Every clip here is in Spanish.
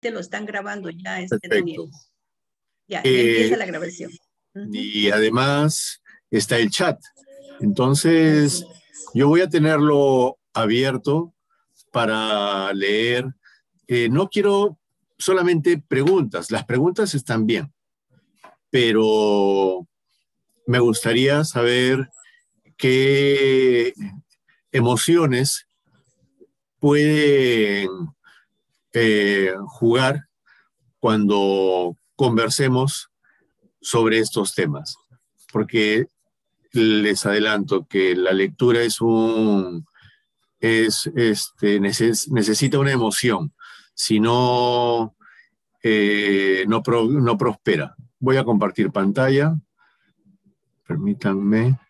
te lo están grabando ya, Daniel. Perfecto. Ya empieza la grabación. Y además está el chat. Entonces, yo voy a tenerlo abierto para leer. No quiero solamente preguntas. Las preguntas están bien, pero me gustaría saber qué emociones pueden jugar cuando conversemos sobre estos temas, porque les adelanto que la lectura necesita una emoción, si no, no prospera. Voy a compartir pantalla, permítanme.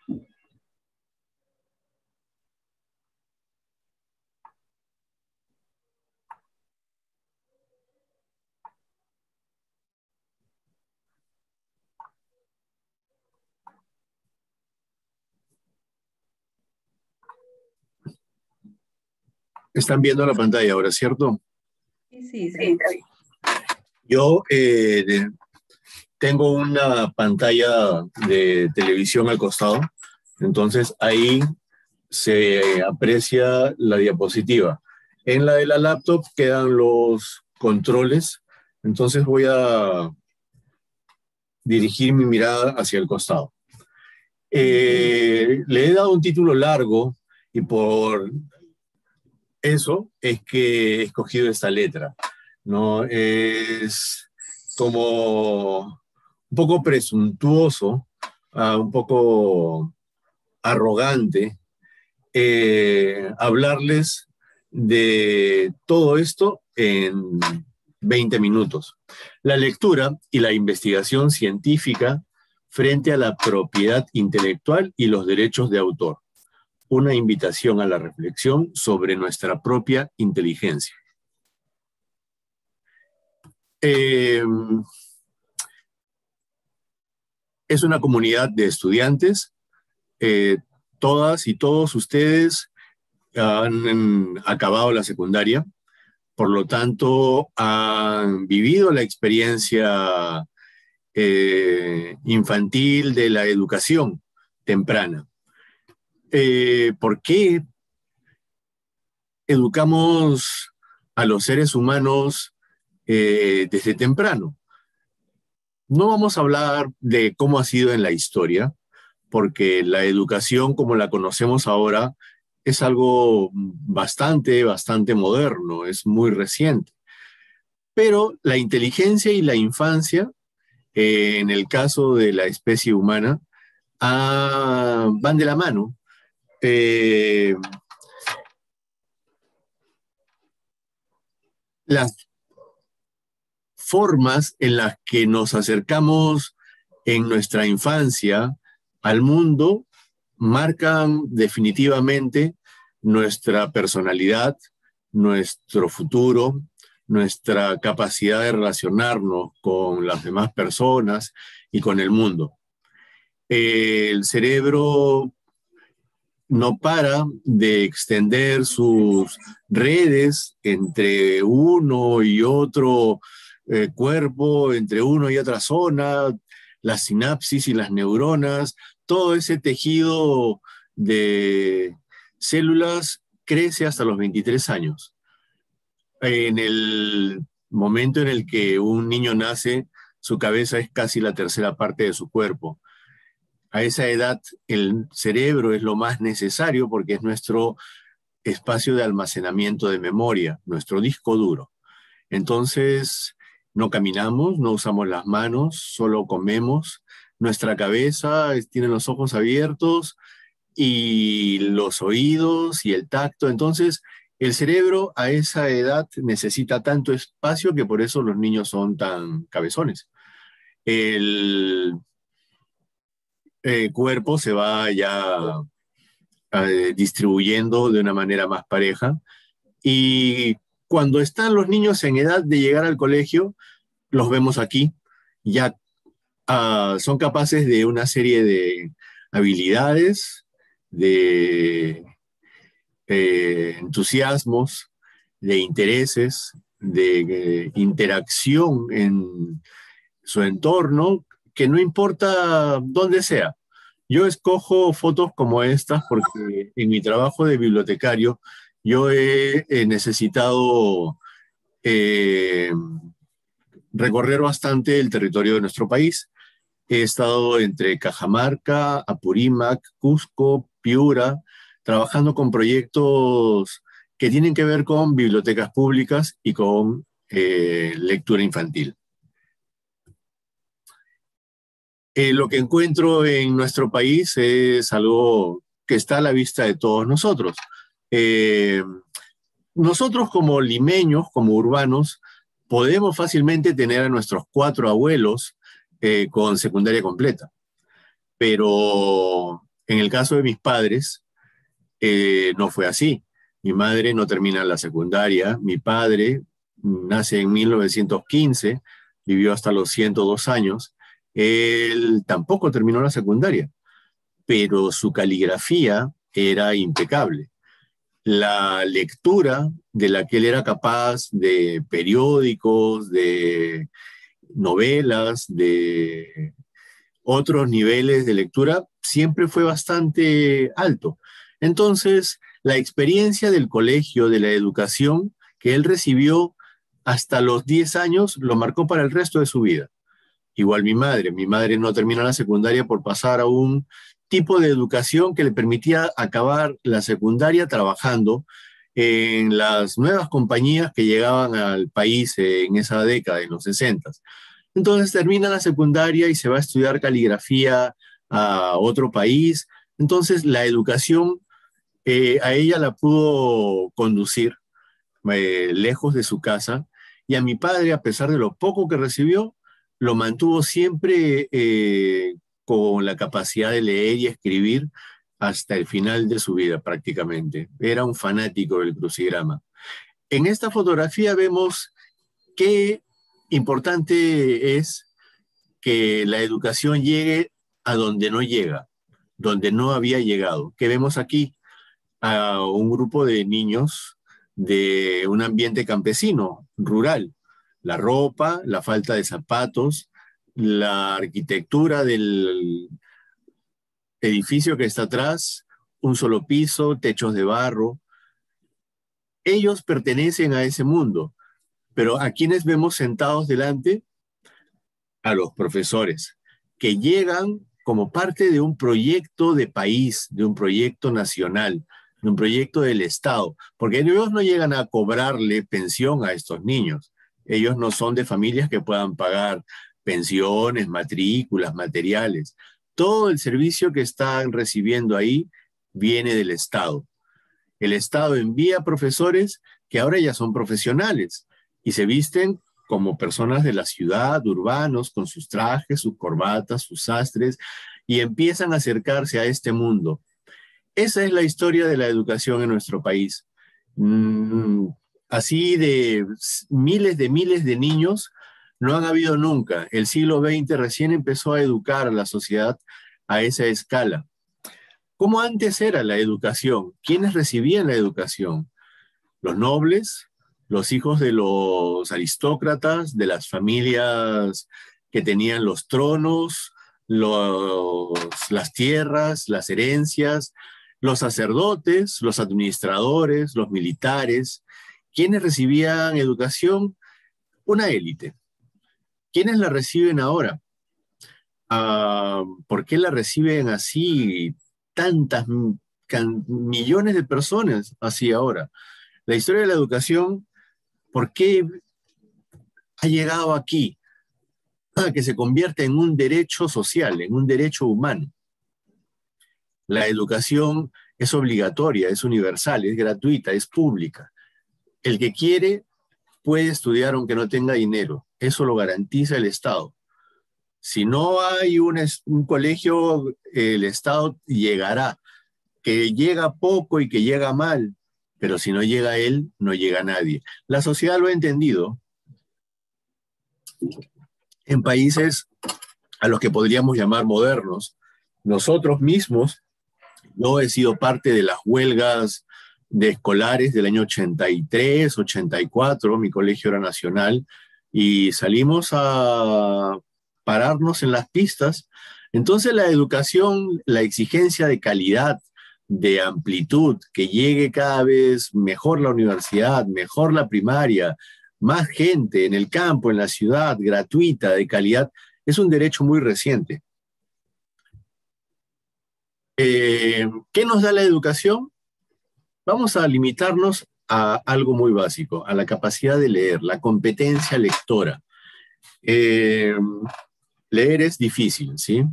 Están viendo la pantalla ahora, ¿cierto? Sí, sí. Yo tengo una pantalla de televisión al costado, entonces ahí se aprecia la diapositiva. En la de la laptop quedan los controles, entonces voy a dirigir mi mirada hacia el costado. Le he dado un título largo y por eso es que he escogido esta letra, ¿no? Es como un poco presuntuoso, un poco arrogante, hablarles de todo esto en 20 minutos. La lectura y la investigación científica frente a la propiedad intelectual y los derechos de autor. Una invitación a la reflexión sobre nuestra propia inteligencia. Es una comunidad de estudiantes. Todas y todos ustedes han acabado la secundaria, por lo tanto han vivido la experiencia infantil de la educación temprana. ¿Por qué educamos a los seres humanos desde temprano? No vamos a hablar de cómo ha sido en la historia, porque la educación como la conocemos ahora es algo bastante moderno, es muy reciente. Pero la inteligencia y la infancia, en el caso de la especie humana, van de la mano. Las formas en las que nos acercamos en nuestra infancia al mundo marcan definitivamente nuestra personalidad, nuestro futuro, nuestra capacidad de relacionarnos con las demás personas y con el mundo. El cerebro no para de extender sus redes entre uno y otro cuerpo, entre uno y otra zona, las sinapsis y las neuronas, todo ese tejido de células crece hasta los 23 años. En el momento en el que un niño nace, su cabeza es casi la tercera parte de su cuerpo. A esa edad el cerebro es lo más necesario porque es nuestro espacio de almacenamiento de memoria, nuestro disco duro. Entonces, no caminamos, no usamos las manos, solo comemos. Nuestra cabeza tiene los ojos abiertos y los oídos y el tacto. Entonces, el cerebro a esa edad necesita tanto espacio que por eso los niños son tan cabezones. El cuerpo se va ya distribuyendo de una manera más pareja. Y cuando están los niños en edad de llegar al colegio, los vemos aquí, ya son capaces de una serie de habilidades, de entusiasmos, de intereses, de interacción en su entorno, que no importa dónde sea. Yo escojo fotos como estas porque en mi trabajo de bibliotecario yo he necesitado eh, recorrer bastante el territorio de nuestro país. He estado entre Cajamarca, Apurímac, Cusco, Piura, trabajando con proyectos que tienen que ver con bibliotecas públicas y con lectura infantil. Lo que encuentro en nuestro país es algo que está a la vista de todos nosotros. Nosotros como limeños, como urbanos, podemos fácilmente tener a nuestros 4 abuelos con secundaria completa. Pero en el caso de mis padres, no fue así. Mi madre no termina la secundaria, mi padre nace en 1915, vivió hasta los 102 años, él tampoco terminó la secundaria, pero su caligrafía era impecable. La lectura de la que él era capaz, de periódicos, de novelas, de otros niveles de lectura, siempre fue bastante alto. Entonces, la experiencia del colegio, de la educación que él recibió hasta los 10 años, lo marcó para el resto de su vida. Igual mi madre no terminó la secundaria por pasar a un tipo de educación que le permitía acabar la secundaria trabajando en las nuevas compañías que llegaban al país en esa década, en los 60. Entonces termina la secundaria y se va a estudiar caligrafía a otro país. Entonces la educación a ella la pudo conducir lejos de su casa, y a mi padre, a pesar de lo poco que recibió, lo mantuvo siempre con la capacidad de leer y escribir hasta el final de su vida prácticamente. Era un fanático del crucigrama. En esta fotografía vemos qué importante es que la educación llegue a donde no llega, donde no había llegado. Que vemos aquí a un grupo de niños de un ambiente campesino, rural. La ropa, la falta de zapatos, la arquitectura del edificio que está atrás, un solo piso, techos de barro. Ellos pertenecen a ese mundo, pero ¿a quiénes vemos sentados delante? A los profesores, que llegan como parte de un proyecto de país, de un proyecto nacional, de un proyecto del Estado, porque ellos no llegan a cobrarle pensión a estos niños. Ellos no son de familias que puedan pagar pensiones, matrículas, materiales. Todo el servicio que están recibiendo ahí viene del Estado. El Estado envía profesores que ahora ya son profesionales y se visten como personas de la ciudad, urbanos, con sus trajes, sus corbatas, sus sastres, y empiezan a acercarse a este mundo. Esa es la historia de la educación en nuestro país. Así de miles de niños no han habido nunca. El siglo XX recién empezó a educar a la sociedad a esa escala. ¿Cómo antes era la educación? ¿Quiénes recibían la educación? Los nobles, los hijos de los aristócratas, de las familias que tenían los tronos, las tierras, las herencias, los sacerdotes, los administradores, los militares. ¿Quiénes recibían educación? Una élite. ¿Quiénes la reciben ahora? ¿Por qué la reciben así tantas millones de personas así ahora? La historia de la educación, ¿por qué ha llegado aquí? A que se convierte en un derecho social, en un derecho humano. La educación es obligatoria, es universal, es gratuita, es pública. El que quiere puede estudiar aunque no tenga dinero. Eso lo garantiza el Estado. Si no hay un colegio, el Estado llegará. Que llega poco y que llega mal, pero si no llega él, no llega nadie. La sociedad lo ha entendido. En países a los que podríamos llamar modernos, nosotros mismos, yo he sido parte de las huelgas de escolares del año 83, 84, mi colegio era nacional, y salimos a pararnos en las pistas. Entonces la educación, la exigencia de calidad, de amplitud, que llegue cada vez mejor la universidad, mejor la primaria, más gente en el campo, en la ciudad, gratuita, de calidad, es un derecho muy reciente. ¿Qué nos da la educación? Vamos a limitarnos a algo muy básico, a la capacidad de leer, la competencia lectora. Leer es difícil, ¿sí?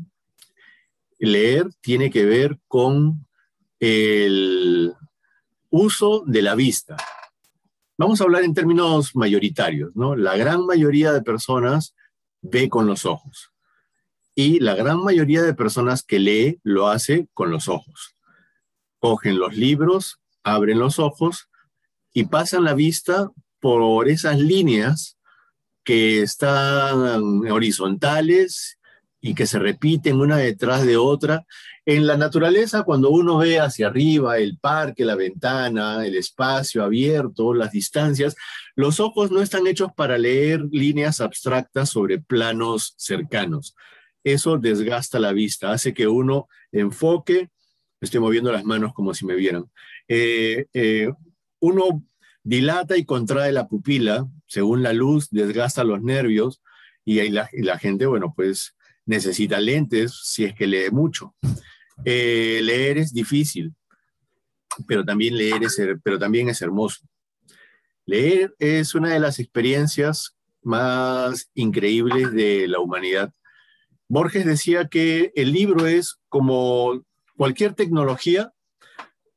Leer tiene que ver con el uso de la vista. Vamos a hablar en términos mayoritarios, ¿no? La gran mayoría de personas ve con los ojos. Y la gran mayoría de personas que lee lo hace con los ojos. Cogen los libros, abren los ojos y pasan la vista por esas líneas que están horizontales y que se repiten una detrás de otra. En la naturaleza, cuando uno ve hacia arriba el parque, la ventana, el espacio abierto, las distancias, los ojos no están hechos para leer líneas abstractas sobre planos cercanos. Eso desgasta la vista, hace que uno enfoque. Estoy moviendo las manos como si me vieran. Uno dilata y contrae la pupila, según la luz, desgasta los nervios, y la gente, bueno, pues necesita lentes si es que lee mucho. Leer es difícil, pero también es hermoso. Leer es una de las experiencias más increíbles de la humanidad. Borges decía que el libro es como cualquier tecnología,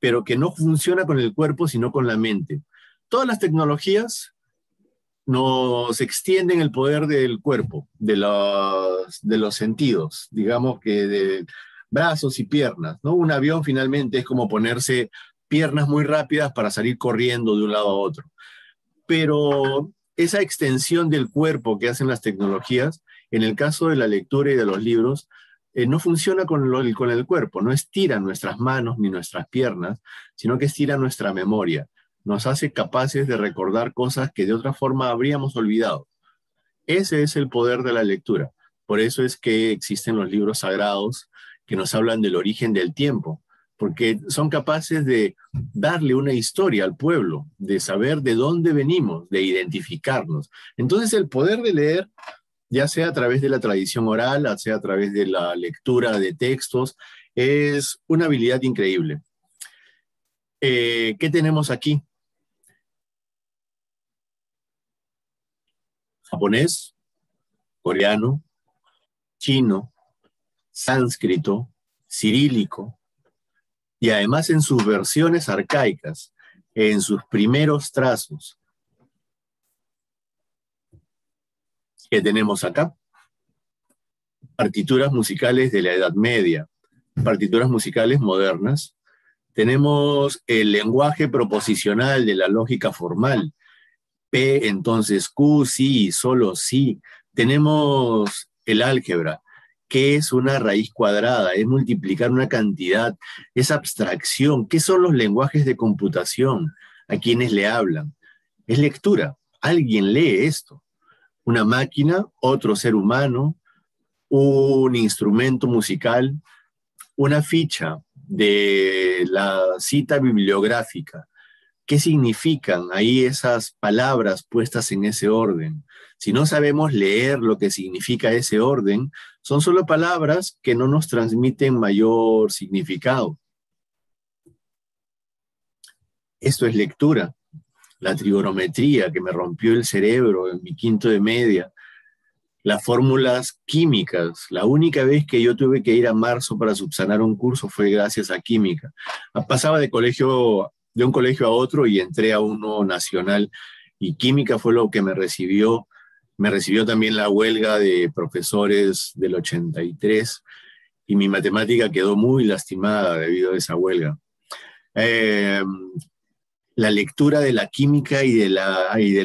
pero que no funciona con el cuerpo, sino con la mente. Todas las tecnologías nos extienden el poder del cuerpo, de los sentidos, digamos que de brazos y piernas, ¿no? Un avión finalmente es como ponerse piernas muy rápidas para salir corriendo de un lado a otro. Pero esa extensión del cuerpo que hacen las tecnologías, en el caso de la lectura y de los libros, no funciona con el cuerpo, no estira nuestras manos ni nuestras piernas, sino que estira nuestra memoria. Nos hace capaces de recordar cosas que de otra forma habríamos olvidado. Ese es el poder de la lectura. Por eso es que existen los libros sagrados que nos hablan del origen del tiempo, porque son capaces de darle una historia al pueblo, de saber de dónde venimos, de identificarnos. Entonces el poder de leer, ya sea a través de la tradición oral, ya sea a través de la lectura de textos, es una habilidad increíble. ¿Qué tenemos aquí? Japonés, coreano, chino, sánscrito, cirílico, y además en sus versiones arcaicas, en sus primeros trazos. ¿Qué tenemos acá? Partituras musicales de la Edad Media, partituras musicales modernas. Tenemos el lenguaje proposicional de la lógica formal. P, entonces Q, sí, solo sí. Tenemos el álgebra, que es una raíz cuadrada, es multiplicar una cantidad, es abstracción. ¿Qué son los lenguajes de computación? ¿A quiénes le hablan? Es lectura. Alguien lee esto. Una máquina, otro ser humano, un instrumento musical, una ficha de la cita bibliográfica. ¿Qué significan ahí esas palabras puestas en ese orden? Si no sabemos leer lo que significa ese orden, son solo palabras que no nos transmiten mayor significado. Esto es lectura. La trigonometría que me rompió el cerebro en mi quinto de media. Las fórmulas químicas. La única vez que yo tuve que ir a marzo para subsanar un curso fue gracias a química. Pasaba de un colegio a otro y entré a uno nacional, y química fue lo que me recibió. Me recibió también la huelga de profesores del 83, y mi matemática quedó muy lastimada debido a esa huelga. La lectura de la química y del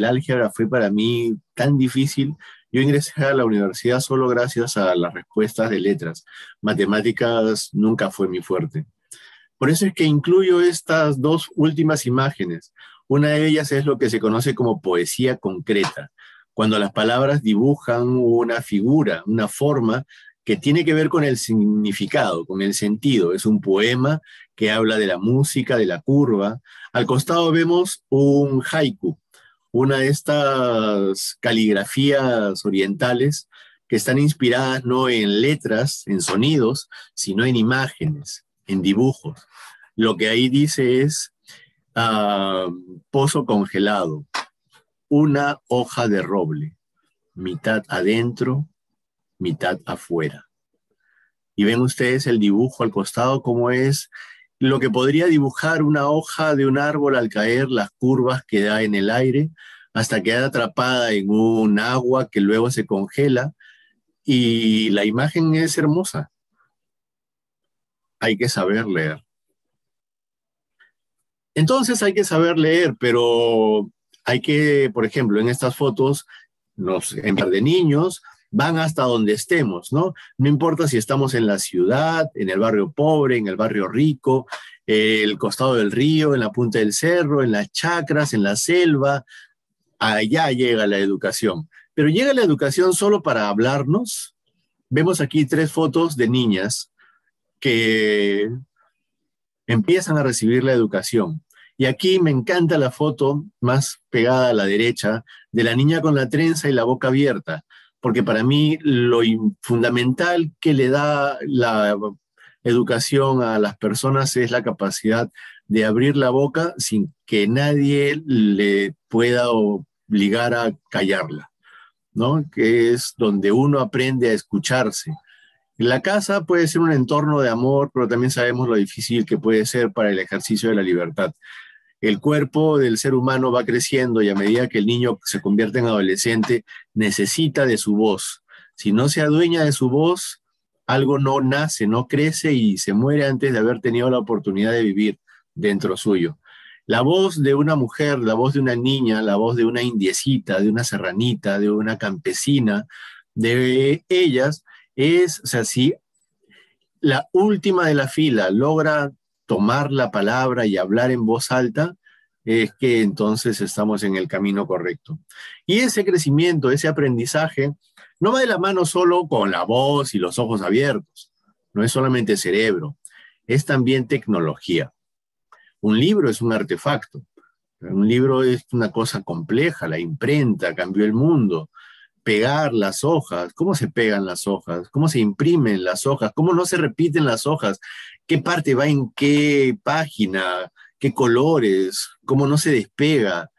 álgebra fue para mí tan difícil. Yo ingresé a la universidad solo gracias a las respuestas de letras. Matemáticas nunca fue mi fuerte. Por eso es que incluyo estas dos últimas imágenes. Una de ellas es lo que se conoce como poesía concreta, cuando las palabras dibujan una figura, una forma que tiene que ver con el significado, con el sentido. Es un poema que habla de la música, de la curva. Al costado vemos un haiku, una de estas caligrafías orientales que están inspiradas no en letras, en sonidos, sino en imágenes, en dibujos. Lo que ahí dice es pozo congelado, una hoja de roble, mitad adentro, mitad afuera. Y ven ustedes el dibujo al costado, cómo es lo que podría dibujar una hoja de un árbol al caer, las curvas que da en el aire, hasta quedar atrapada en un agua que luego se congela, y la imagen es hermosa. Hay que saber leer. Entonces hay que saber leer, pero hay que, por ejemplo, en estas fotos, en par de niños van hasta donde estemos, ¿no? No importa si estamos en la ciudad, en el barrio pobre, en el barrio rico, el costado del río, en la punta del cerro, en las chacras, en la selva, allá llega la educación. Pero llega la educación solo para hablarnos. Vemos aquí 3 fotos de niñas que empiezan a recibir la educación. Y aquí me encanta la foto más pegada a la derecha de la niña con la trenza y la boca abierta, porque para mí lo fundamental que le da la educación a las personas es la capacidad de abrir la boca sin que nadie le pueda obligar a callarla, ¿no? Que es donde uno aprende a escucharse. La casa puede ser un entorno de amor, pero también sabemos lo difícil que puede ser para el ejercicio de la libertad. El cuerpo del ser humano va creciendo y a medida que el niño se convierte en adolescente, necesita de su voz. Si no se adueña de su voz, algo no nace, no crece y se muere antes de haber tenido la oportunidad de vivir dentro suyo. La voz de una mujer, la voz de una niña, la voz de una indiecita, de una serranita, de una campesina, de ellas, o sea, si la última de la fila logra tomar la palabra y hablar en voz alta, es que entonces estamos en el camino correcto. Y ese crecimiento, ese aprendizaje, no va de la mano solo con la voz y los ojos abiertos. No es solamente cerebro, es también tecnología. Un libro es un artefacto. Un libro es una cosa compleja, la imprenta cambió el mundo. Pegar las hojas, cómo se pegan las hojas, cómo se imprimen las hojas, cómo no se repiten las hojas, qué parte va en qué página, qué colores, cómo no se despega.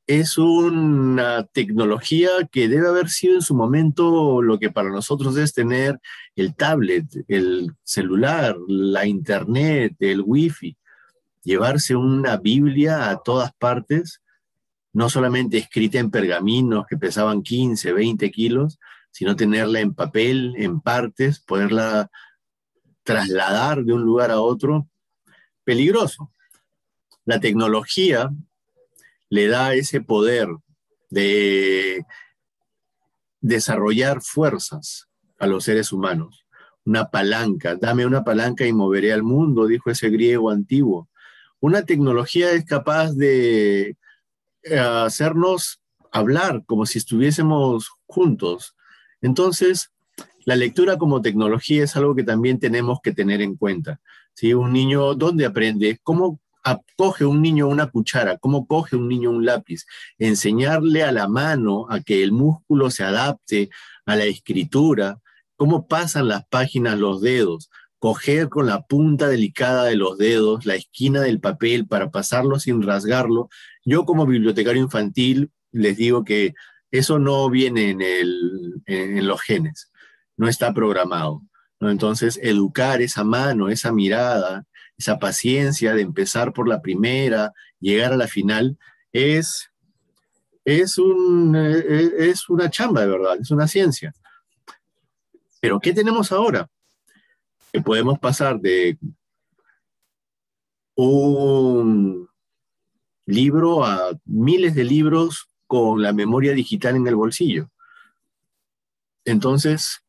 Es una tecnología que debe haber sido en su momento lo que para nosotros es tener el tablet, el celular, la internet, el wifi, llevarse una Biblia a todas partes, no solamente escrita en pergaminos que pesaban 15, 20 kilos, sino tenerla en papel, en partes, poderla trasladar de un lugar a otro. Peligroso. La tecnología le da ese poder de desarrollar fuerzas a los seres humanos. Una palanca, dame una palanca y moveré al mundo, dijo ese griego antiguo. Una tecnología es capaz de hacernos hablar como si estuviésemos juntos. Entonces, la lectura como tecnología es algo que también tenemos que tener en cuenta. ¿Sí? Un niño, ¿dónde aprende? ¿Cómo coge un niño una cuchara? ¿Cómo coge un niño un lápiz? Enseñarle a la mano a que el músculo se adapte a la escritura. ¿Cómo pasan las páginas los dedos? Coger con la punta delicada de los dedos la esquina del papel para pasarlo sin rasgarlo. Yo como bibliotecario infantil les digo que eso no viene en los genes, no está programado, ¿no? Entonces, educar esa mano, esa mirada, esa paciencia de empezar por la primera, llegar a la final, es una chamba de verdad, es una ciencia. Pero ¿qué tenemos ahora? Que podemos pasar de un libro a miles de libros con la memoria digital en el bolsillo. Entonces,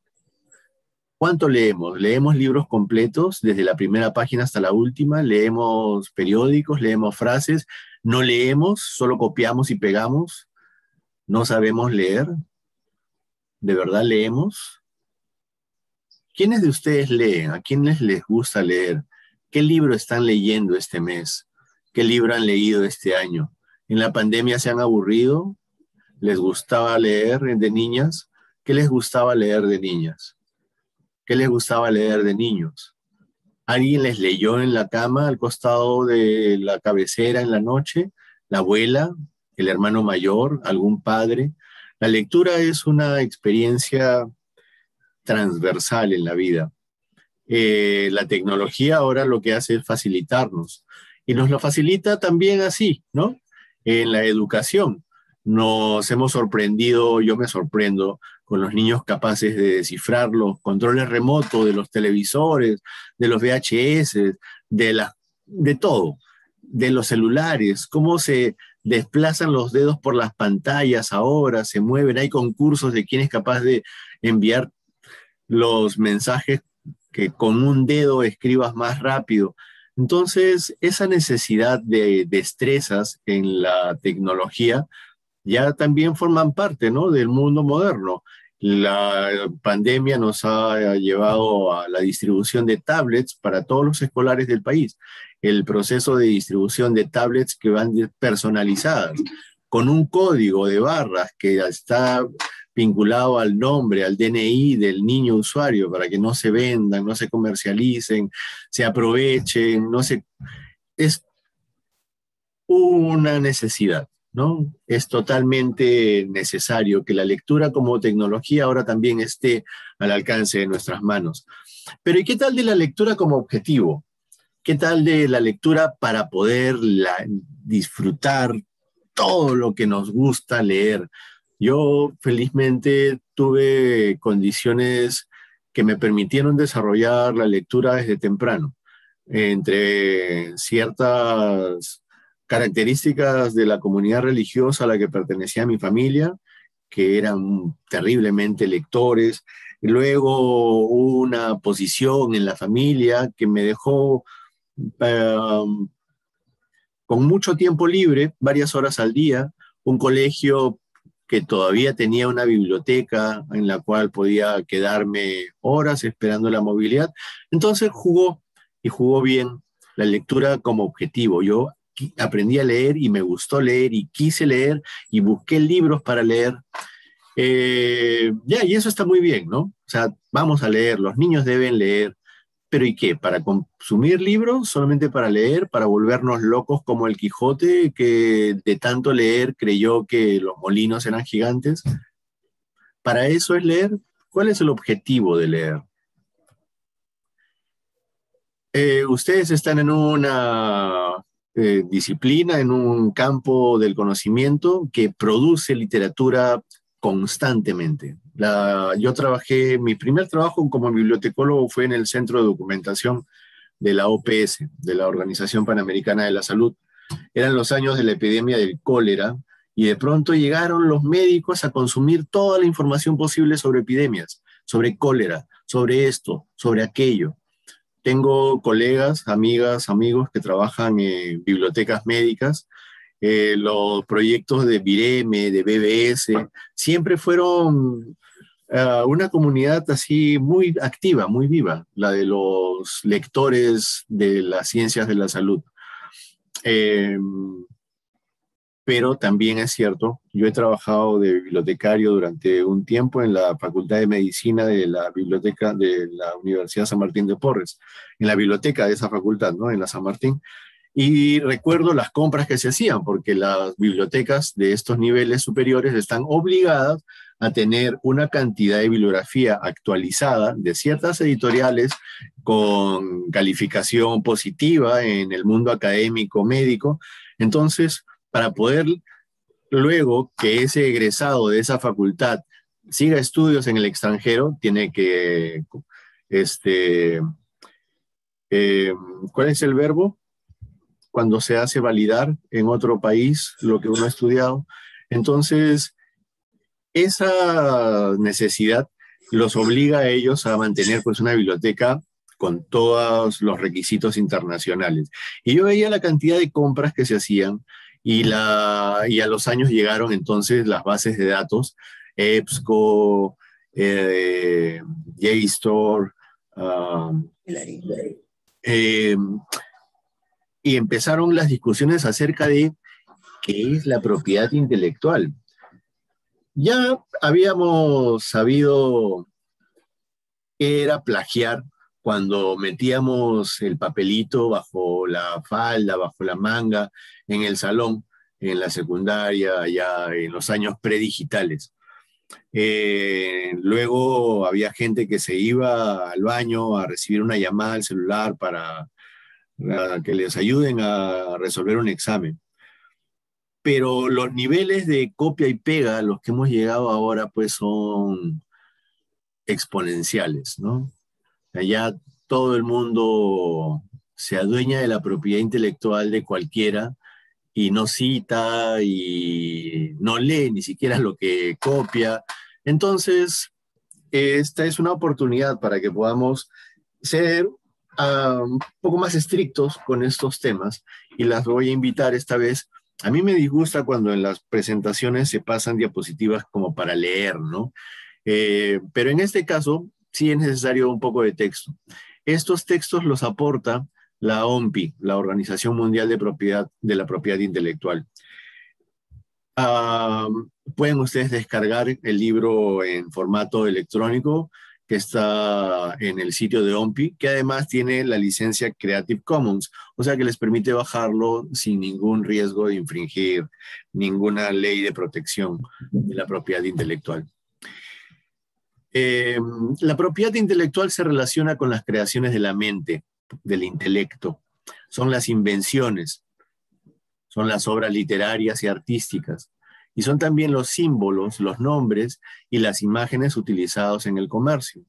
¿Cuánto leemos? ¿Leemos libros completos desde la primera página hasta la última? ¿Leemos periódicos? ¿Leemos frases? ¿No leemos? ¿Solo copiamos y pegamos? ¿No sabemos leer? ¿De verdad leemos? ¿Quiénes de ustedes leen? ¿A quiénes les gusta leer? ¿Qué libro están leyendo este mes? ¿Qué libro han leído este año? ¿En la pandemia se han aburrido? ¿Les gustaba leer de niñas? ¿Qué les gustaba leer de niñas? ¿Qué les gustaba leer de niños? ¿Alguien les leyó en la cama al costado de la cabecera en la noche? ¿La abuela? ¿El hermano mayor? ¿Algún padre? La lectura es una experiencia transversal en la vida. La tecnología ahora lo que hace es facilitarnos y nos lo facilita también así, ¿no? En la educación nos hemos sorprendido, yo me sorprendo con los niños capaces de descifrar los controles remotos de los televisores, de los VHS, de todo, de los celulares, cómo se desplazan los dedos por las pantallas ahora, se mueven, hay concursos de quién es capaz de enviar los mensajes que con un dedo escribas más rápido. Entonces, esa necesidad de destrezas en la tecnología ya también forman parte, ¿no?, del mundo moderno. La pandemia nos ha llevado a la distribución de tablets para todos los escolares del país. El proceso de distribución de tablets que van personalizadas, con un código de barras que está vinculado al nombre, al DNI del niño usuario, para que no se vendan, no se comercialicen, se aprovechen, no se... Es una necesidad, ¿no? Es totalmente necesario que la lectura como tecnología ahora también esté al alcance de nuestras manos. Pero ¿y qué tal de la lectura como objetivo? ¿Qué tal de la lectura para poder disfrutar todo lo que nos gusta leer? Yo felizmente tuve condiciones que me permitieron desarrollar la lectura desde temprano. Entre ciertas características de la comunidad religiosa a la que pertenecía mi familia, que eran terriblemente lectores. Luego una posición en la familia que me dejó con mucho tiempo libre, varias horas al día, un colegio que todavía tenía una biblioteca en la cual podía quedarme horas esperando la movilidad. Entonces jugó, y jugó bien, la lectura como objetivo. Yo aprendí a leer y me gustó leer y quise leer y busqué libros para leer. Y eso está muy bien, ¿no? O sea, vamos a leer, los niños deben leer. ¿Pero y qué? ¿Para consumir libros? ¿Solamente para leer? ¿Para volvernos locos como el Quijote, que de tanto leer creyó que los molinos eran gigantes? ¿Para eso es leer? ¿Cuál es el objetivo de leer? Ustedes están en una disciplina, en un campo del conocimiento que produce literatura constantemente. Yo trabajé, mi primer trabajo como bibliotecólogo fue en el Centro de Documentación de la OPS, de la Organización Panamericana de la Salud. Eran los años de la epidemia del cólera y de pronto llegaron los médicos a consumir toda la información posible sobre epidemias, sobre cólera, sobre esto, sobre aquello. Tengo colegas, amigas, amigos que trabajan en bibliotecas médicas. Los proyectos de Vireme, de BBS, siempre fueron una comunidad así muy activa, muy viva, la de los lectores de las ciencias de la salud. Pero también es cierto, yo he trabajado de bibliotecario durante un tiempo en la Facultad de Medicina de la Biblioteca de la Universidad San Martín de Porres, en la biblioteca de esa facultad, ¿no?, en la San Martín. Y recuerdo las compras que se hacían, porque las bibliotecas de estos niveles superiores están obligadas a tener una cantidad de bibliografía actualizada de ciertas editoriales con calificación positiva en el mundo académico médico. Entonces, para poder luego que ese egresado de esa facultad siga estudios en el extranjero, tiene que, ¿cuál es el verbo? Cuando se hace validar en otro país lo que uno ha estudiado. Entonces, esa necesidad los obliga a ellos a mantener pues una biblioteca con todos los requisitos internacionales. Y yo veía la cantidad de compras que se hacían y a los años llegaron entonces las bases de datos, EBSCO, JSTOR, eh, y empezaron las discusiones acerca de qué es la propiedad intelectual. Ya habíamos sabido qué era plagiar cuando metíamos el papelito bajo la falda, bajo la manga, en el salón, en la secundaria, ya en los años predigitales. Luego había gente que se iba al baño a recibir una llamada al celular para que les ayuden a resolver un examen. Pero los niveles de copia y pega a los que hemos llegado ahora pues son exponenciales, ¿no? Ya todo el mundo se adueña de la propiedad intelectual de cualquiera y no cita y no lee ni siquiera lo que copia. Entonces, esta es una oportunidad para que podamos ser un poco más estrictos con estos temas y las voy a invitar esta vez. A mí me disgusta cuando en las presentaciones se pasan diapositivas como para leer, ¿no? Pero en este caso sí es necesario un poco de texto. Estos textos los aporta la OMPI, la Organización Mundial de la Propiedad Intelectual. Pueden ustedes descargar el libro en formato electrónico que está en el sitio de OMPI, que además tiene la licencia Creative Commons, o sea que les permite bajarlo sin ningún riesgo de infringir ninguna ley de protección de la propiedad intelectual. La propiedad intelectual se relaciona con las creaciones de la mente, del intelecto. Son las invenciones, son las obras literarias y artísticas, y son también los símbolos, los nombres y las imágenes utilizados en el comercio.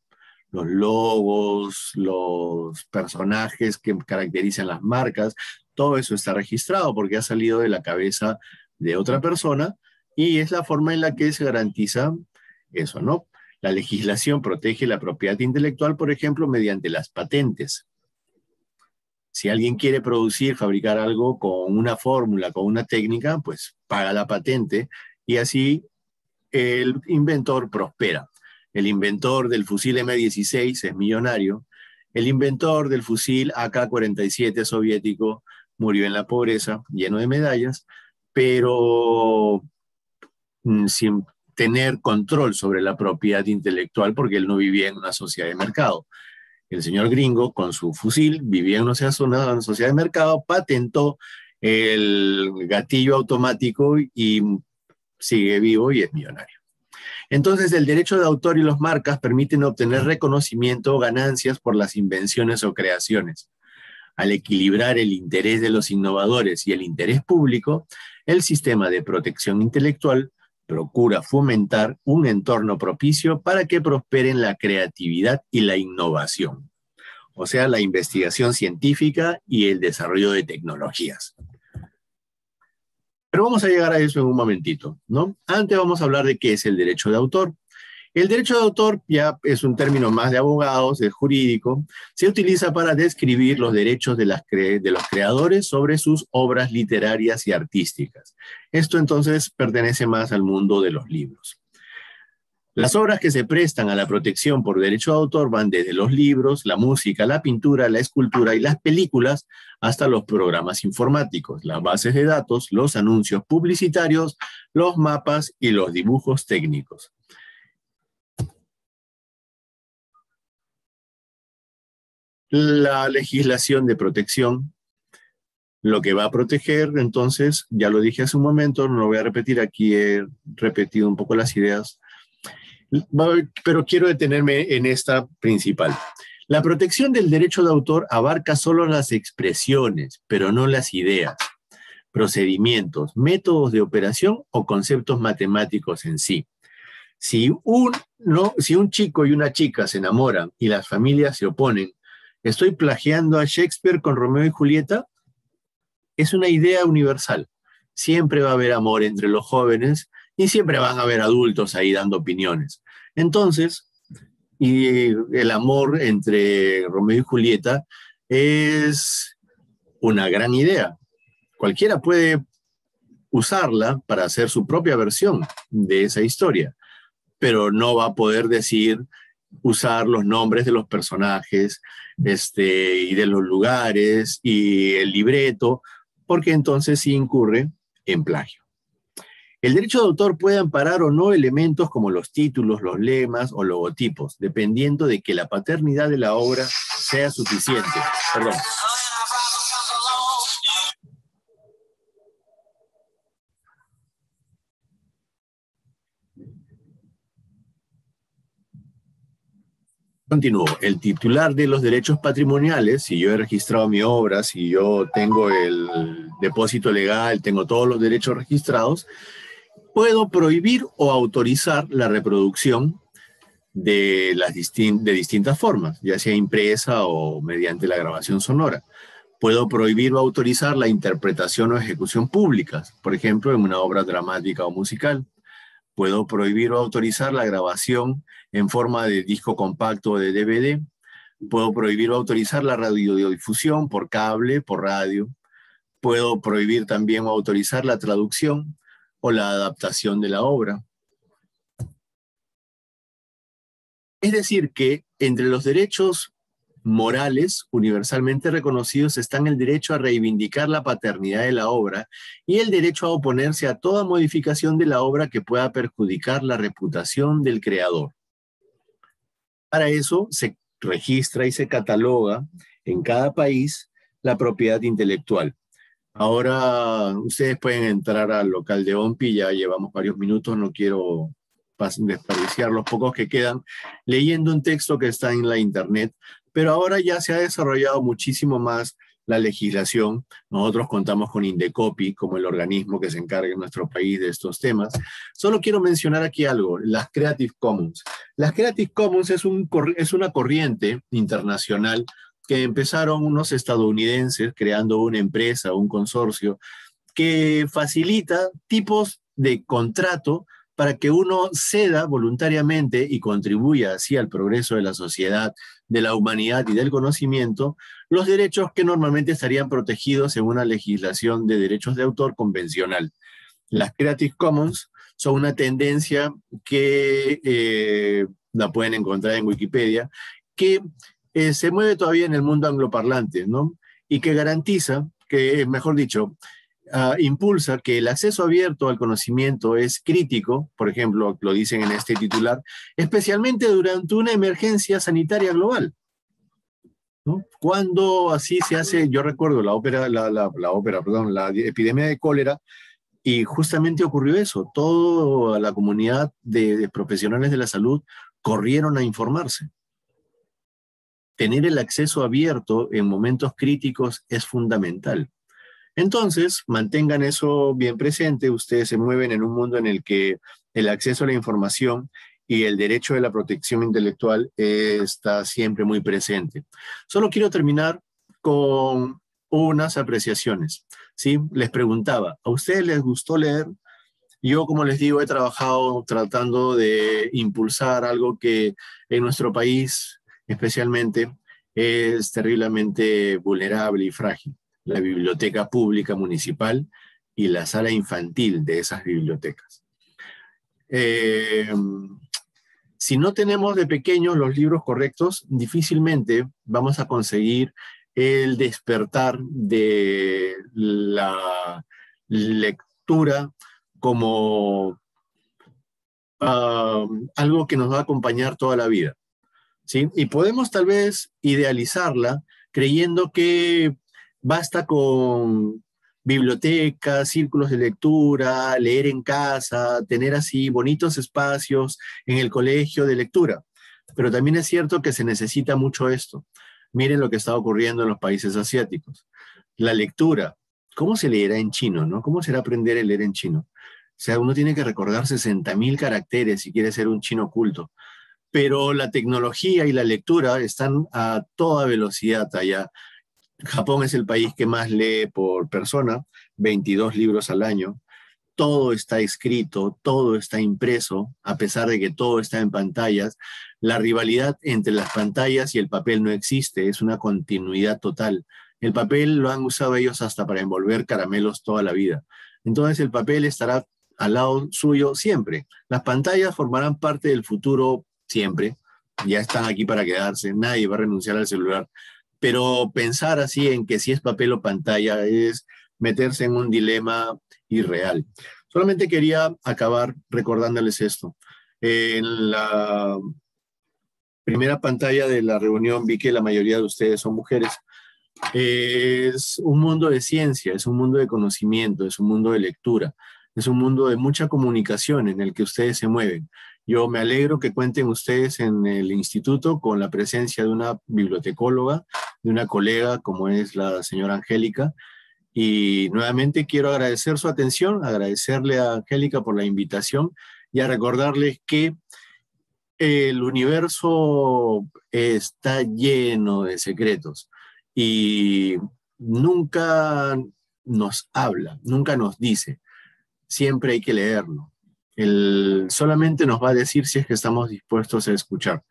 Los logos, los personajes que caracterizan las marcas, todo eso está registrado porque ha salido de la cabeza de otra persona y es la forma en la que se garantiza eso, ¿no? La legislación protege la propiedad intelectual, por ejemplo, mediante las patentes. Si alguien quiere producir, fabricar algo con una fórmula, con una técnica, pues paga la patente y así el inventor prospera. El inventor del fusil M16 es millonario. El inventor del fusil AK-47 soviético murió en la pobreza, lleno de medallas, pero sin tener control sobre la propiedad intelectual porque él no vivía en una sociedad de mercado. El señor gringo, con su fusil, vivía en una sociedad de mercado, patentó el gatillo automático y sigue vivo y es millonario. Entonces, el derecho de autor y las marcas permiten obtener reconocimiento o ganancias por las invenciones o creaciones. Al equilibrar el interés de los innovadores y el interés público, el sistema de protección intelectual procura fomentar un entorno propicio para que prosperen la creatividad y la innovación, o sea, la investigación científica y el desarrollo de tecnologías. Pero vamos a llegar a eso en un momentito, ¿no? Antes vamos a hablar de qué es el derecho de autor. El derecho de autor ya es un término más de abogados, es jurídico, se utiliza para describir los derechos de los creadores sobre sus obras literarias y artísticas. Esto entonces pertenece más al mundo de los libros. Las obras que se prestan a la protección por derecho de autor van desde los libros, la música, la pintura, la escultura y las películas hasta los programas informáticos, las bases de datos, los anuncios publicitarios, los mapas y los dibujos técnicos. La legislación de protección, lo que va a proteger, entonces, ya lo dije hace un momento, no lo voy a repetir, aquí he repetido un poco las ideas, pero quiero detenerme en esta principal. La protección del derecho de autor abarca solo las expresiones, pero no las ideas, procedimientos, métodos de operación o conceptos matemáticos en sí. Si un chico y una chica se enamoran y las familias se oponen, ¿estoy plagiando a Shakespeare con Romeo y Julieta? Es una idea universal. Siempre va a haber amor entre los jóvenes y siempre van a haber adultos ahí dando opiniones. Entonces, y el amor entre Romeo y Julieta es una gran idea. Cualquiera puede usarla para hacer su propia versión de esa historia, pero no va a poder usar los nombres de los personajes y de los lugares y el libreto, porque entonces sí incurre en plagio. El derecho de autor puede amparar o no elementos como los títulos, los lemas o logotipos, dependiendo de que la paternidad de la obra sea suficiente. Perdón. Continúo. El titular de los derechos patrimoniales, si yo he registrado mi obra, si yo tengo el depósito legal, tengo todos los derechos registrados, puedo prohibir o autorizar la reproducción de distintas formas, ya sea impresa o mediante la grabación sonora. Puedo prohibir o autorizar la interpretación o ejecución públicas, por ejemplo, en una obra dramática o musical. Puedo prohibir o autorizar la grabación en forma de disco compacto o de DVD. Puedo prohibir o autorizar la radiodifusión por cable, por radio. Puedo prohibir también o autorizar la traducción o la adaptación de la obra. Es decir, que entre los derechos morales universalmente reconocidos están el derecho a reivindicar la paternidad de la obra y el derecho a oponerse a toda modificación de la obra que pueda perjudicar la reputación del creador. Para eso se registra y se cataloga en cada país la propiedad intelectual. Ahora ustedes pueden entrar al local de OMPI, ya llevamos varios minutos, no quiero desperdiciar los pocos que quedan leyendo un texto que está en la internet, pero ahora ya se ha desarrollado muchísimo más la legislación. Nosotros contamos con Indecopi como el organismo que se encarga en nuestro país de estos temas. Solo quiero mencionar aquí algo, las Creative Commons. Las Creative Commons es una corriente internacional que empezaron unos estadounidenses creando una empresa, un consorcio, que facilita tipos de contrato para que uno ceda voluntariamente y contribuya así al progreso de la sociedad, de la humanidad y del conocimiento, los derechos que normalmente estarían protegidos en una legislación de derechos de autor convencional. Las Creative Commons son una tendencia que la pueden encontrar en Wikipedia, que se mueve todavía en el mundo angloparlante, ¿no? Y que garantiza que, mejor dicho, impulsa que el acceso abierto al conocimiento es crítico, por ejemplo, lo dicen en este titular, especialmente durante una emergencia sanitaria global, ¿no? Cuando así se hace, yo recuerdo la epidemia de cólera, y justamente ocurrió eso, toda la comunidad de profesionales de la salud corrieron a informarse. Tener el acceso abierto en momentos críticos es fundamental. Entonces, mantengan eso bien presente. Ustedes se mueven en un mundo en el que el acceso a la información y el derecho de la protección intelectual está siempre muy presente. Solo quiero terminar con unas apreciaciones, ¿sí? Les preguntaba, ¿a ustedes les gustó leer? Yo, como les digo, he trabajado tratando de impulsar algo que en nuestro país, especialmente, es terriblemente vulnerable y frágil: la biblioteca pública municipal y la sala infantil de esas bibliotecas. Si no tenemos de pequeños los libros correctos, difícilmente vamos a conseguir el despertar de la lectura como algo que nos va a acompañar toda la vida, ¿sí? Y podemos tal vez idealizarla creyendo que basta con bibliotecas, círculos de lectura, leer en casa, tener así bonitos espacios en el colegio de lectura. Pero también es cierto que se necesita mucho esto. Miren lo que está ocurriendo en los países asiáticos. La lectura, ¿cómo se leerá en chino, no? ¿Cómo será aprender a leer en chino? O sea, uno tiene que recordar 60.000 caracteres si quiere ser un chino culto. Pero la tecnología y la lectura están a toda velocidad allá. Japón es el país que más lee por persona, 22 libros al año. todo está escrito, todo está impreso, a pesar de que todo está en pantallas. La rivalidad entre las pantallas y el papel no existe, es una continuidad total. El papel lo han usado ellos hasta para envolver caramelos toda la vida. Entonces el papel estará al lado suyo siempre. Las pantallas formarán parte del futuro siempre. Ya están aquí para quedarse, nadie va a renunciar al celular. Pero pensar así en que si es papel o pantalla es meterse en un dilema irreal. Solamente quería acabar recordándoles esto. En la primera pantalla de la reunión vi que la mayoría de ustedes son mujeres. Es un mundo de ciencia, es un mundo de conocimiento, es un mundo de lectura, es un mundo de mucha comunicación en el que ustedes se mueven. Yo me alegro que cuenten ustedes en el instituto con la presencia de una bibliotecóloga, de una colega como es la señora Angélica. Y nuevamente quiero agradecer su atención, agradecerle a Angélica por la invitación y a recordarles que el universo está lleno de secretos y nunca nos habla, nunca nos dice. Siempre hay que leerlo. Él solamente nos va a decir si es que estamos dispuestos a escuchar.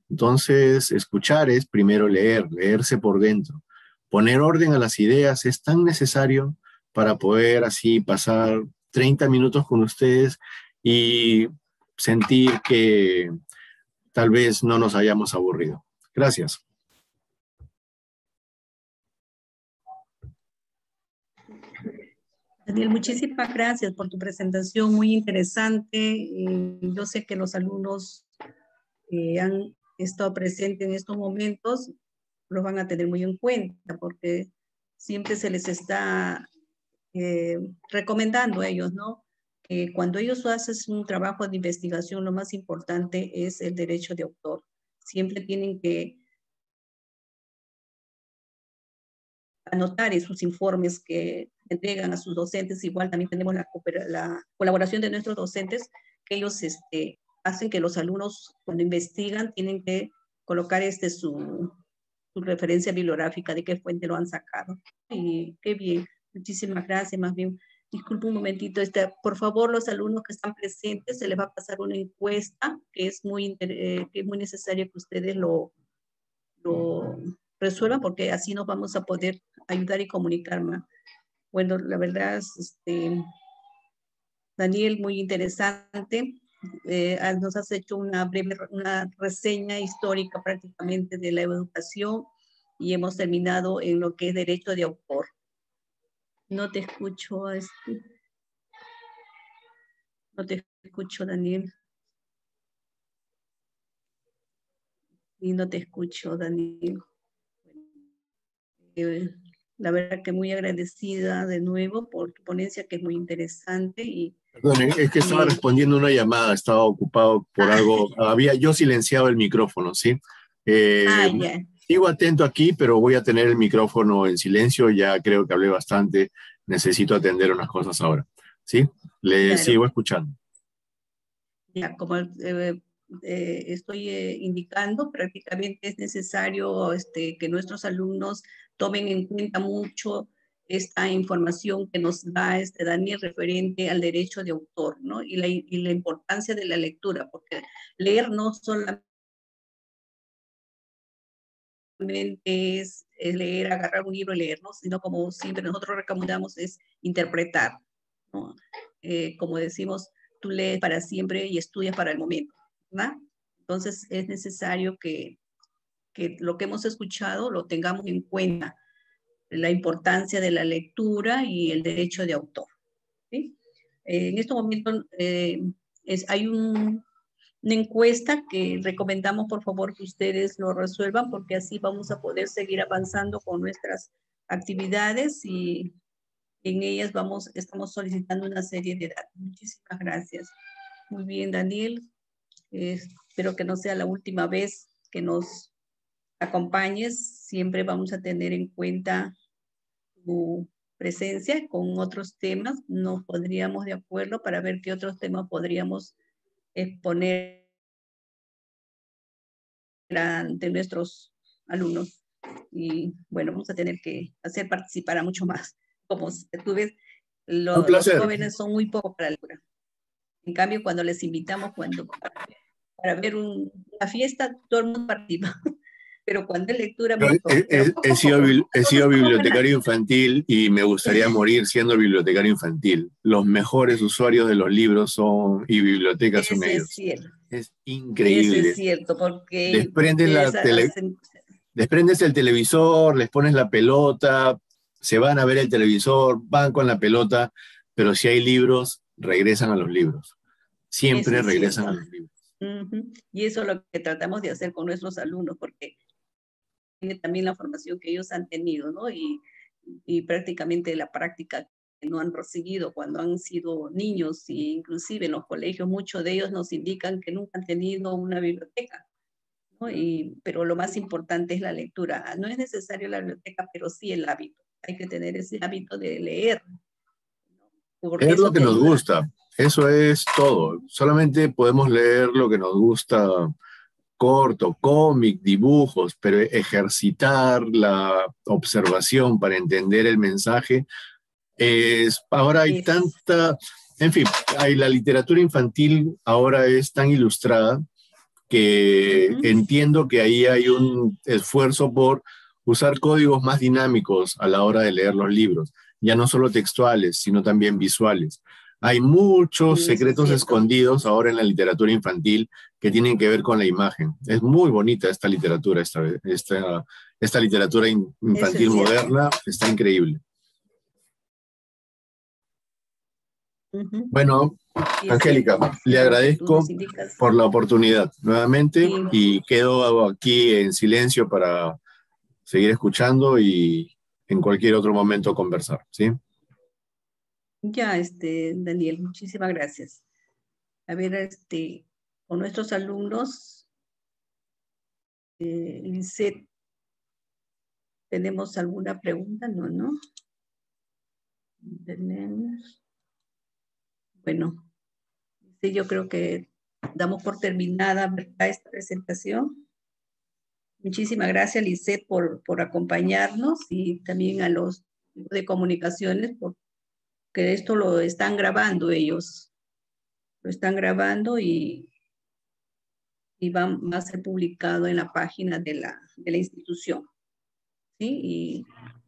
Entonces, escuchar es primero leer, leerse por dentro. Poner orden a las ideas es tan necesario para poder así pasar 30 minutos con ustedes y sentir que tal vez no nos hayamos aburrido. Gracias. Daniel, muchísimas gracias por tu presentación, muy interesante. Yo sé que los alumnos han estado presentes en estos momentos los van a tener muy en cuenta porque siempre se les está recomendando a ellos, ¿no? Que cuando ellos hacen un trabajo de investigación, lo más importante es el derecho de autor. Siempre tienen que anotar en sus informes que entregan a sus docentes. Igual también tenemos la colaboración de nuestros docentes, que ellos hacen que los alumnos, cuando investigan, tienen que colocar su referencia bibliográfica de qué fuente lo han sacado. Y qué bien, muchísimas gracias. Más bien, disculpe un momentito, por favor, los alumnos que están presentes, se les va a pasar una encuesta que es muy necesario que ustedes lo resuelvan, porque así nos vamos a poder ayudar y comunicar más. Bueno, la verdad, Daniel, muy interesante. Nos has hecho una reseña histórica prácticamente de la educación y hemos terminado en lo que es derecho de autor. No te escucho, no te escucho, Daniel. Y no te escucho, Daniel. La verdad que muy agradecida de nuevo por tu ponencia, que es muy interesante. Perdón, es que estaba respondiendo una llamada, estaba ocupado por algo, había yo silenciado el micrófono, ¿sí? Sigo atento aquí, pero voy a tener el micrófono en silencio, ya creo que hablé bastante, necesito atender unas cosas ahora, ¿sí? Le sigo escuchando. Ya, como estoy indicando, prácticamente es necesario que nuestros alumnos tomen en cuenta mucho esta información que nos da Daniel referente al derecho de autor, ¿no? Y la importancia de la lectura, porque leer no solamente es leer, agarrar un libro y leer, ¿no? Sino como siempre nosotros recomendamos es interpretar, ¿no? Como decimos, tú lees para siempre y estudias para el momento, ¿verdad? Entonces es necesario que lo que hemos escuchado lo tengamos en cuenta, la importancia de la lectura y el derecho de autor, ¿sí? En este momento hay una encuesta que recomendamos, por favor, que ustedes lo resuelvan, porque así vamos a poder seguir avanzando con nuestras actividades y en ellas estamos solicitando una serie de datos. Muchísimas gracias. Muy bien, Daniel. Espero que no sea la última vez que nos acompañes. Siempre vamos a tener en cuenta tu presencia con otros temas. Nos pondríamos de acuerdo para ver qué otros temas podríamos exponer ante nuestros alumnos. Y bueno, vamos a tener que hacer participar a mucho más. Como tú ves, Un Los placer. jóvenes son muy pocos para la lectura. En cambio, cuando les invitamos para ver una fiesta, todo el mundo participa. Pero cuando es lectura, Yo muy poco. Pero poco a poco. he Todos sido estamos bibliotecario ganando. infantil y me gustaría morir siendo bibliotecario infantil. Los mejores usuarios de los libros son y bibliotecas son Eso es ellos. cierto. Es Eso es increíble. cierto, porque Desprenden ustedes la tele, hacen... desprendes el televisor, les pones la pelota, se van a ver el televisor, van con la pelota, pero si hay libros, regresan a los libros. Eso Siempre es regresan cierto. a los libros. Y eso es lo que tratamos de hacer con nuestros alumnos, porque tiene también la formación que ellos han tenido, ¿no? Y prácticamente la práctica que no han recibido cuando han sido niños, y inclusive en los colegios muchos de ellos nos indican que nunca han tenido una biblioteca, ¿no? Pero lo más importante es la lectura. No es necesario la biblioteca, pero sí el hábito. Hay que tener ese hábito de leer, ¿no? Porque Es lo eso que te nos ayuda. gusta, eso es todo. Solamente podemos leer lo que nos gusta, corto, cómic, dibujos, pero ejercitar la observación para entender el mensaje es, ahora hay Es, tanta, en fin, hay, la literatura infantil ahora es tan ilustrada que uh-huh, entiendo que ahí hay un esfuerzo por usar códigos más dinámicos a la hora de leer los libros, ya no solo textuales, sino también visuales. Hay muchos y eso es secretos cierto. escondidos ahora en la literatura infantil que tienen que ver con la imagen. Es muy bonita esta literatura, esta literatura Eso infantil es cierto. moderna, está increíble. Uh-huh. Bueno, Y es Angélica, cierto, le lo que tú nos agradezco indicas. por la oportunidad nuevamente Y y quedo aquí en silencio para seguir escuchando y en cualquier otro momento conversar, ¿sí? ya, Daniel, muchísimas gracias. A ver, con nuestros alumnos, Lisette, ¿tenemos alguna pregunta? No, no. Tenemos. Bueno, sí, yo creo que damos por terminada, ¿verdad?, esta presentación. Muchísimas gracias, Lisette, por acompañarnos, y también a los de comunicaciones, porque esto lo están grabando ellos. Lo están grabando y va a ser publicado en la página de la institución, ¿sí? Y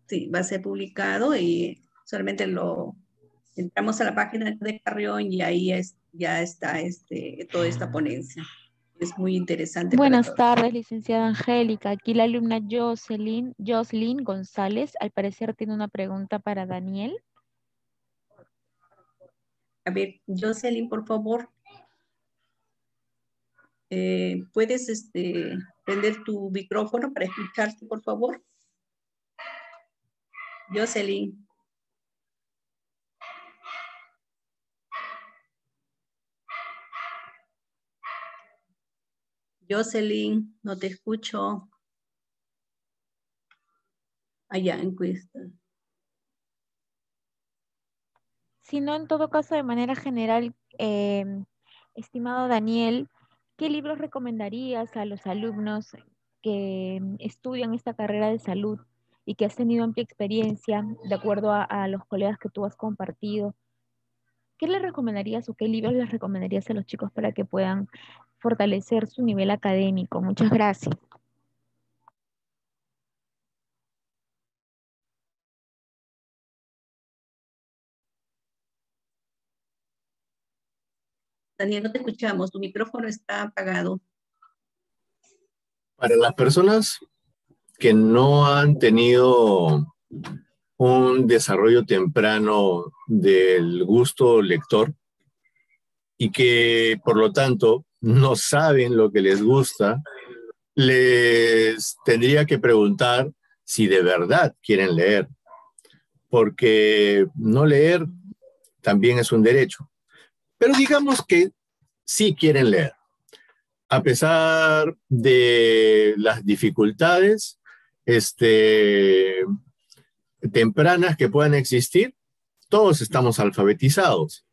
sí, va a ser publicado, y solamente entramos a la página de Carrión y ahí ya está toda esta ponencia. Es muy interesante para Buenas todos. tardes, licenciada Angélica. Aquí la alumna Jocelyn González. Al parecer tiene una pregunta para Daniel. A ver, Jocelyn, por favor, ¿puedes prender tu micrófono para escucharte, por favor? Jocelyn. Jocelyn, no te escucho. Allá, encuesta. Si no, en todo caso, de manera general, estimado Daniel, ¿qué libros recomendarías a los alumnos que estudian esta carrera de salud y que has tenido amplia experiencia de acuerdo a los colegas que tú has compartido? ¿Qué les recomendarías o qué libros les recomendarías a los chicos para que puedan fortalecer su nivel académico? Muchas gracias. Daniel, no te escuchamos, tu micrófono está apagado. Para las personas que no han tenido un desarrollo temprano del gusto lector y que por lo tanto no saben lo que les gusta, les tendría que preguntar si de verdad quieren leer, porque no leer también es un derecho. Pero digamos que sí quieren leer, a pesar de las dificultades tempranas que puedan existir, todos estamos alfabetizados.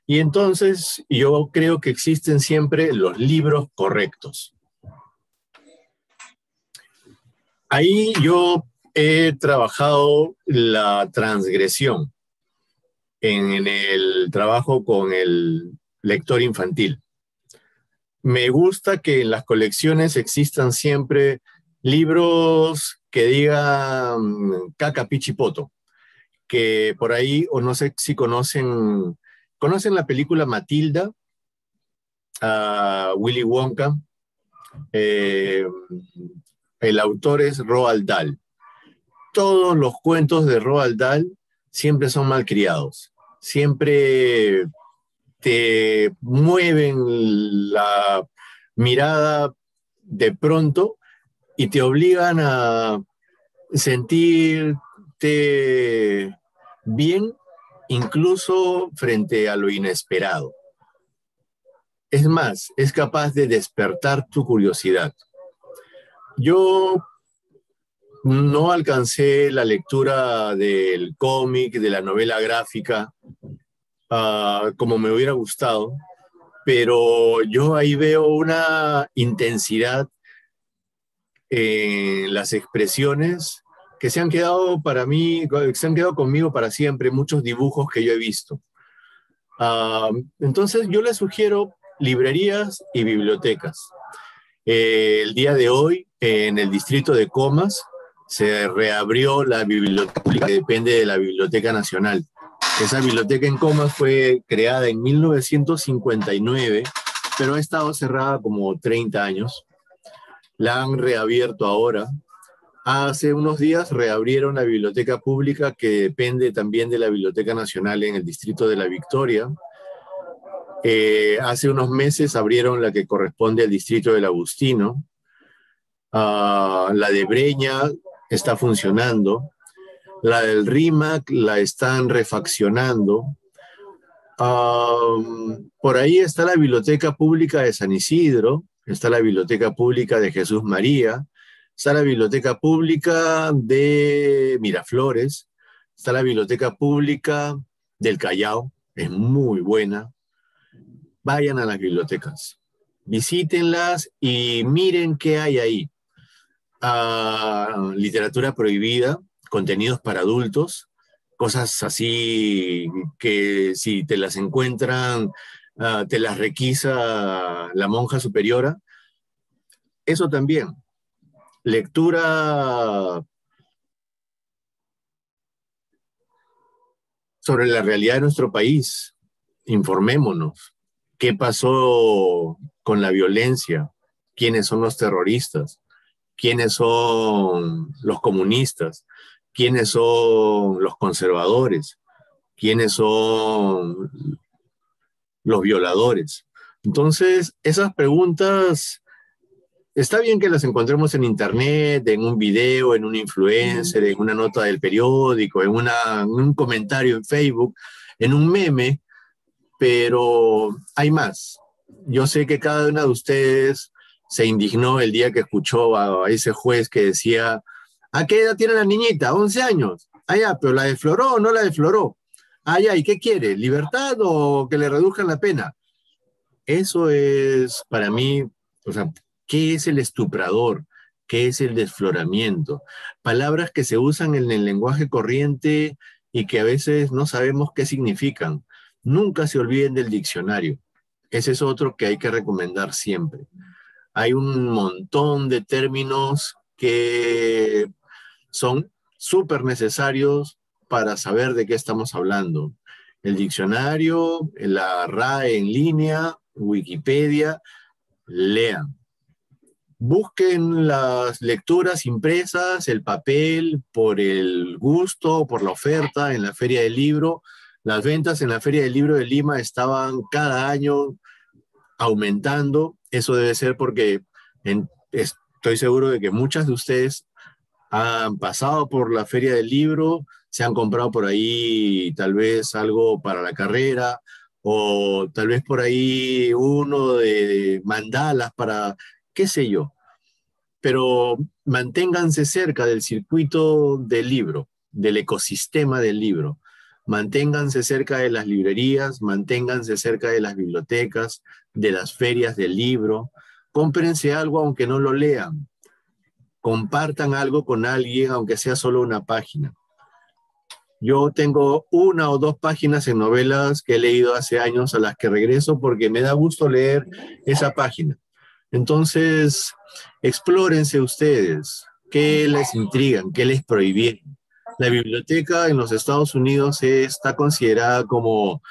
Y entonces yo creo que existen siempre los libros correctos. Ahí yo he trabajado la transgresión. en el trabajo con el lector infantil. Me gusta que en las colecciones existan siempre libros que digan caca pichipoto, que por ahí, o no sé si conocen la película Matilda, Willy Wonka. Eh, el autor es Roald Dahl. Todos los cuentos de Roald Dahl siempre son malcriados, siempre te mueven la mirada de pronto y te obligan a sentirte bien, incluso frente a lo inesperado. Es más, es capaz de despertar tu curiosidad. Yo no alcancé la lectura del cómic, de la novela gráfica, como me hubiera gustado, pero yo ahí veo una intensidad en las expresiones que se han quedado para mí, que se han quedado conmigo para siempre, muchos dibujos que yo he visto. Entonces yo les sugiero librerías y bibliotecas. El día de hoy, en el distrito de Comas, se reabrió la biblioteca pública que depende de la Biblioteca Nacional. Esa biblioteca en Comas fue creada en 1959, pero ha estado cerrada como 30 años. La han reabierto ahora. Hace unos días reabrieron la biblioteca pública que depende también de la Biblioteca Nacional en el distrito de La Victoria. Hace unos meses abrieron la que corresponde al distrito del Agustino. La de Breña está funcionando. La del RIMAC la están refaccionando. Por ahí está la Biblioteca Pública de San Isidro, está la Biblioteca Pública de Jesús María, está la Biblioteca Pública de Miraflores, está la Biblioteca Pública del Callao, es muy buena. Vayan a las bibliotecas, visítenlas y miren qué hay ahí. Literatura prohibida, contenidos para adultos, cosas así que si te las encuentran, te las requisa la monja superiora. Eso también. Lectura sobre la realidad de nuestro país. Informémonos. ¿Qué pasó con la violencia? ¿Quiénes son los terroristas? ¿Quiénes son los comunistas? ¿Quiénes son los conservadores? ¿Quiénes son los violadores? Entonces, esas preguntas, está bien que las encontremos en internet, en un video, en un influencer, en una nota del periódico, en un comentario en Facebook, en un meme, pero hay más. Yo sé que cada una de ustedes se indignó el día que escuchó a ese juez que decía, ¿a qué edad tiene la niñita? 11 años. Ah, ya, pero ¿la defloró o no la defloró? Ah, ya, ¿y qué quiere? ¿Libertad o que le reduzcan la pena? Eso es, para mí, o sea, ¿qué es el estuprador? ¿Qué es el desfloramiento? Palabras que se usan en el lenguaje corriente y que a veces no sabemos qué significan. Nunca se olviden del diccionario. Ese es otro que hay que recomendar siempre. Hay un montón de términos que son súper necesarios para saber de qué estamos hablando. El diccionario, la RAE en línea, Wikipedia, lean. Busquen las lecturas impresas, el papel, por el gusto, por la oferta en la Feria del Libro. Las ventas en la Feria del Libro de Lima estaban cada año aumentando. Eso debe ser porque estoy seguro de que muchas de ustedes han pasado por la Feria del Libro, se han comprado por ahí tal vez algo para la carrera, o tal vez por ahí uno de mandalas para, qué sé yo. Pero manténganse cerca del circuito del libro, del ecosistema del libro. Manténganse cerca de las librerías, manténganse cerca de las bibliotecas, de las ferias del libro. Cómprense algo aunque no lo lean. Compartan algo con alguien, aunque sea solo una página. Yo tengo 1 o 2 páginas en novelas que he leído hace años a las que regreso porque me da gusto leer esa página. Entonces, explórense ustedes. ¿Qué les intrigan? ¿Qué les prohibieron? La biblioteca en los Estados Unidos está considerada como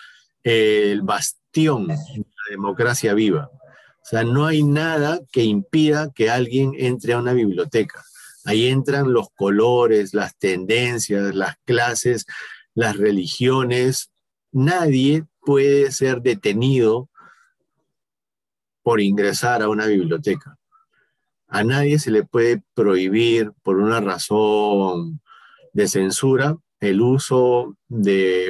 el bastión de la democracia viva. O sea, no hay nada que impida que alguien entre a una biblioteca. Ahí entran los colores, las tendencias, las clases, las religiones. Nadie puede ser detenido por ingresar a una biblioteca. A nadie se le puede prohibir por una razón de censura el uso de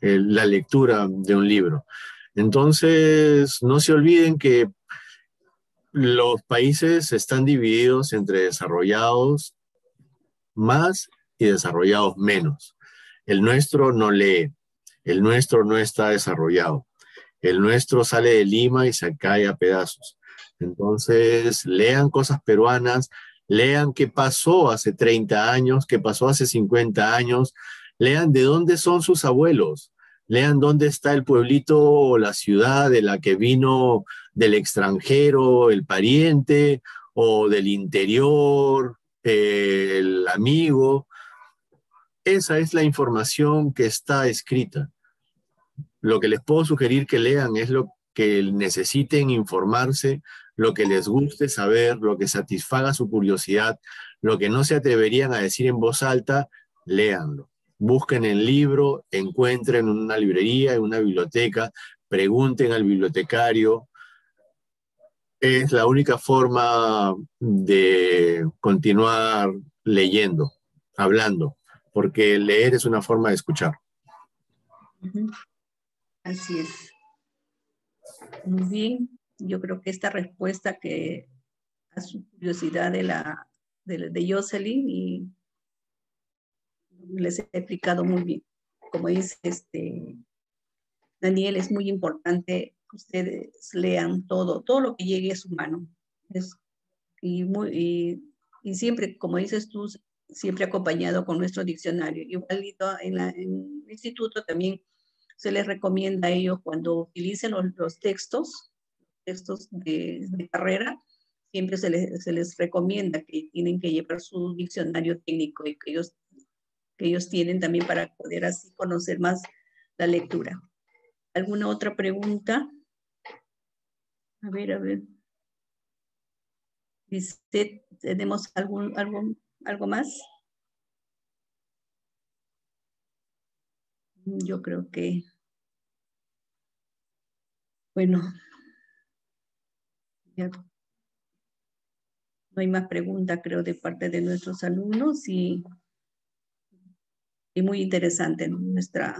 la lectura de un libro. Entonces, no se olviden que los países están divididos entre desarrollados más y desarrollados menos. El nuestro no lee, el nuestro no está desarrollado, el nuestro sale de Lima y se cae a pedazos. Entonces, lean cosas peruanas, lean qué pasó hace 30 años, qué pasó hace 50 años, lean de dónde son sus abuelos, lean dónde está el pueblito o la ciudad de la que vino del extranjero, el pariente, o del interior, el amigo. Esa es la información que está escrita. Lo que les puedo sugerir que lean es lo que necesiten informarse, lo que les guste saber, lo que satisfaga su curiosidad, lo que no se atreverían a decir en voz alta, léanlo. Busquen el libro, encuentren en una librería, en una biblioteca, pregunten al bibliotecario. Es la única forma de continuar leyendo, hablando, porque leer es una forma de escuchar. Así es. Muy bien. Yo creo que esta respuesta que a su curiosidad de Jocelyn y les he explicado muy bien. Como dice Daniel, es muy importante que ustedes lean todo lo que llegue a su mano. Y siempre, como dices tú, siempre acompañado con nuestro diccionario. Igualito en el instituto también se les recomienda a ellos cuando utilicen los textos de carrera, siempre se les recomienda que tienen que llevar su diccionario técnico y que ellos tienen también para poder así conocer más la lectura. ¿Alguna otra pregunta? A ver. Dice, ¿tenemos algo más? Yo creo que, bueno, ya no hay más preguntas, creo, de parte de nuestros alumnos y muy interesante nuestra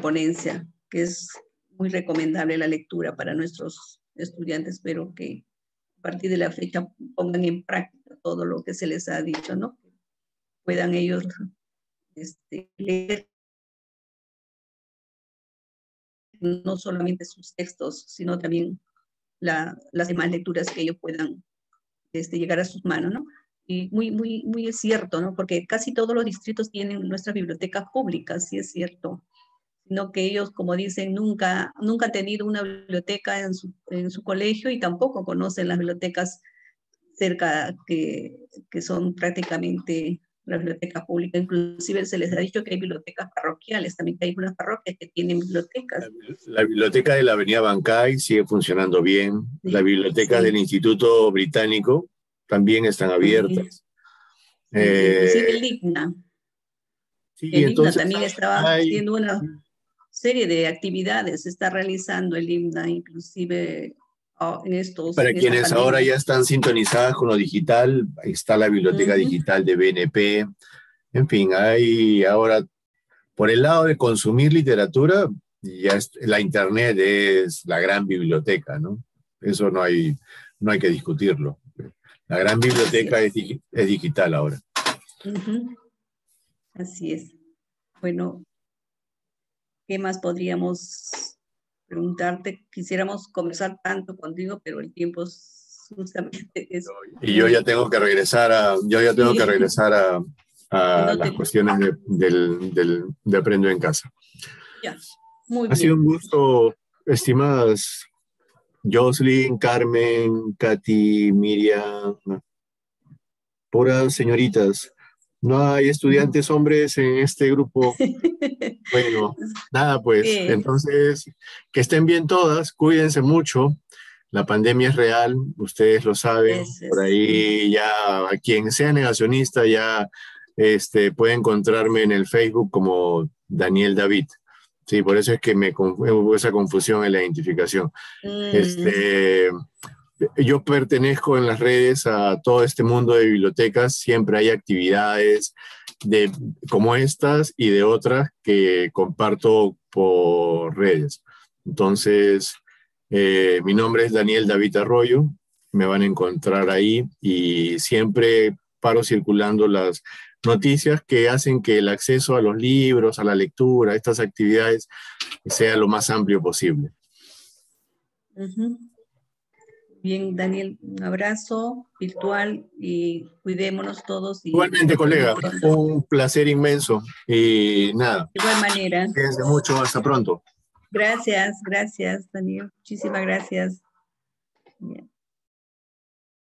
ponencia, que es muy recomendable la lectura para nuestros estudiantes. Espero que a partir de la fecha pongan en práctica todo lo que se les ha dicho, ¿no? Puedan ellos leer no solamente sus textos, sino también las demás lecturas que ellos puedan llegar a sus manos, ¿no? Y muy es cierto, ¿no? Porque casi todos los distritos tienen nuestras bibliotecas públicas, sí es cierto, sino que ellos, como dicen, nunca han tenido una biblioteca en su colegio y tampoco conocen las bibliotecas cerca que son prácticamente la biblioteca pública. Inclusive se les ha dicho que hay bibliotecas parroquiales, también que hay unas parroquias que tienen bibliotecas. La biblioteca de la Avenida Bancay sigue funcionando bien. La biblioteca del Instituto Británico también están abiertas. Inclusive el IGNA. Sí, el entonces IGNA también estaba haciendo una serie de actividades, está realizando el IGNA, inclusive para quienes ahora ya están sintonizadas con lo digital, está la biblioteca digital de BNP. En fin, hay ahora, por el lado de consumir literatura, ya la internet es la gran biblioteca, ¿no? Eso no hay que discutirlo. La gran biblioteca es digital ahora. Así es. Bueno, ¿qué más podríamos preguntarte? Quisiéramos conversar tanto contigo, pero el tiempo justamente es... Y yo ya tengo que regresar a a las Anótenlo. cuestiones de Aprendo en Casa. Ya, muy Ha sido bien. un gusto, estimadas Jocelyn, Carmen, Katy, Miriam, puras señoritas. No hay estudiantes hombres en este grupo. Bueno, nada, pues, Bien, entonces, que estén bien todas, cuídense mucho. La pandemia es real, ustedes lo saben. Por es. ahí ya, a quien sea negacionista ya puede encontrarme en el Facebook como Daniel David. Sí, por eso es que hubo esa confusión en la identificación. Mm, Este, yo pertenezco en las redes a todo este mundo de bibliotecas, siempre hay actividades como estas y de otras que comparto por redes. Entonces, mi nombre es Daniel David Arroyo, me van a encontrar ahí y siempre paro circulando las noticias que hacen que el acceso a los libros, a la lectura, a estas actividades sea lo más amplio posible. ujú. Bien, Daniel, un abrazo virtual y cuidémonos todos y Igualmente, nos vemos colega, pronto. un placer inmenso. Y nada, De igual manera. cuídense mucho, hasta pronto. Gracias, Daniel. Muchísimas gracias. Bien.